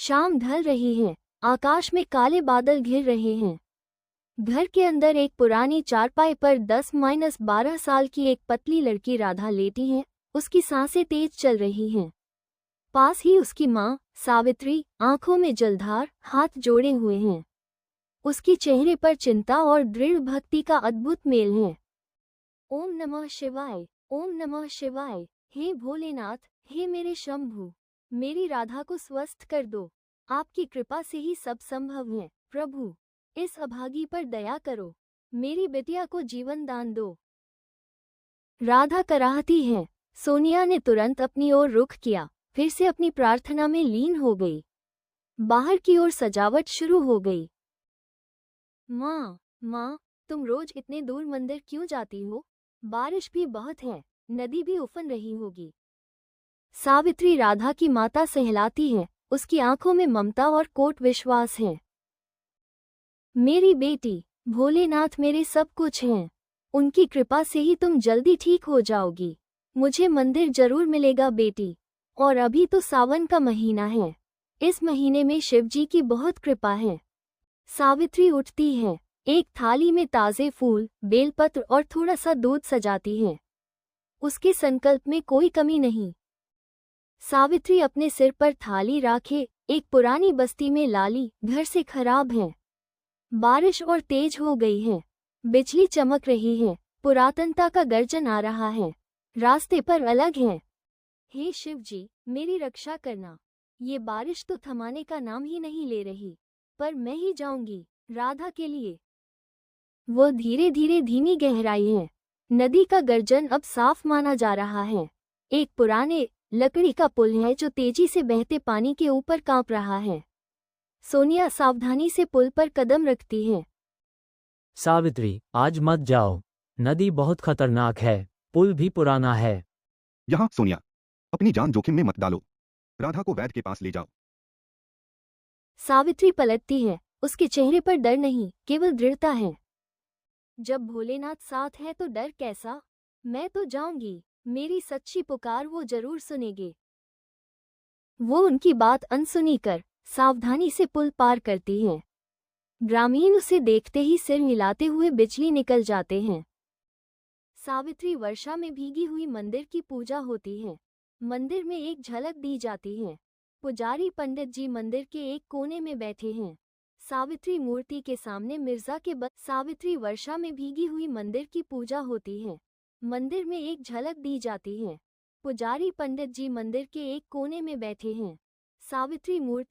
शाम ढल रही है, आकाश में काले बादल घिर रहे हैं। घर के अंदर एक पुरानी चारपाई पर 10-12 साल की एक पतली लड़की राधा लेटी है। उसकी सांसें तेज चल रही हैं। पास ही उसकी माँ सावित्री आंखों में जलधार, हाथ जोड़े हुए हैं। उसके चेहरे पर चिंता और दृढ़ भक्ति का अद्भुत मेल है। ओम नमः शिवाय, ओम नमः शिवाय। हे भोलेनाथ, हे मेरे शंभु, मेरी राधा को स्वस्थ कर दो। आपकी कृपा से ही सब संभव है। प्रभु, इस अभागी पर दया करो। मेरी बिटिया को जीवन दान दो। राधा कराहती है। सोनिया ने तुरंत अपनी ओर रुख किया, फिर से अपनी प्रार्थना में लीन हो गई। बाहर की ओर सजावट शुरू हो गई। माँ, तुम रोज इतने दूर मंदिर क्यों जाती हो? बारिश भी बहुत है, नदी भी उफन रही होगी। सावित्री राधा की माता सहलाती है, उसकी आंखों में ममता और कोट विश्वास है। मेरी बेटी, भोलेनाथ मेरे सब कुछ हैं। उनकी कृपा से ही तुम जल्दी ठीक हो जाओगी। मुझे मंदिर जरूर मिलेगा बेटी। और अभी तो सावन का महीना है। इस महीने में शिवजी की बहुत कृपा है। सावित्री उठती है, एक थाली में ताजे फूल, बेलपत्र और थोड़ा सा दूध सजाती है। उसके संकल्प में कोई कमी नहीं। सावित्री अपने सिर पर थाली राखे एक पुरानी बस्ती में लाली घर से खराब है। बारिश और तेज हो गई है। बिजली चमक रही है। पुरातनता का गर्जन आ रहा है। रास्ते पर अलग है। हे शिवजी, मेरी रक्षा करना। ये बारिश तो थमाने का नाम ही नहीं ले रही। पर मैं ही जाऊंगी, राधा के लिए। वो धीरे धीरे धीमी गहराई है। नदी का गर्जन अब साफ माना जा रहा है। एक पुराने लकड़ी का पुल है जो तेजी से बहते पानी के ऊपर कांप रहा है। सोनिया सावधानी से पुल पर कदम रखती है। सावित्री, आज मत जाओ। नदी बहुत खतरनाक है, पुल भी पुराना है। यहाँ सोनिया, अपनी जान जोखिम में मत डालो। राधा को वैद्य के पास ले जाओ। सावित्री पलटती है। उसके चेहरे पर डर नहीं, केवल दृढ़ता है। जब भोलेनाथ साथ है तो डर कैसा? मैं तो जाऊंगी। मेरी सच्ची पुकार वो जरूर सुनेंगे। वो उनकी बात अनसुनी कर सावधानी से पुल पार करती है। ग्रामीण उसे देखते ही सिर हिलाते हुए बिजली निकल जाते हैं। सावित्री वर्षा में भीगी हुई मंदिर की पूजा होती है। मंदिर में एक झलक दी जाती है। पुजारी पंडित जी मंदिर के एक कोने में बैठे हैं। सावित्री मूर्ति के सामने मिर्जा के सावित्री वर्षा में भीगी हुई मंदिर की पूजा होती है। मंदिर में एक झलक दी जाती है। पुजारी पंडित जी मंदिर के एक कोने में बैठे हैं। सावित्री मूर्ति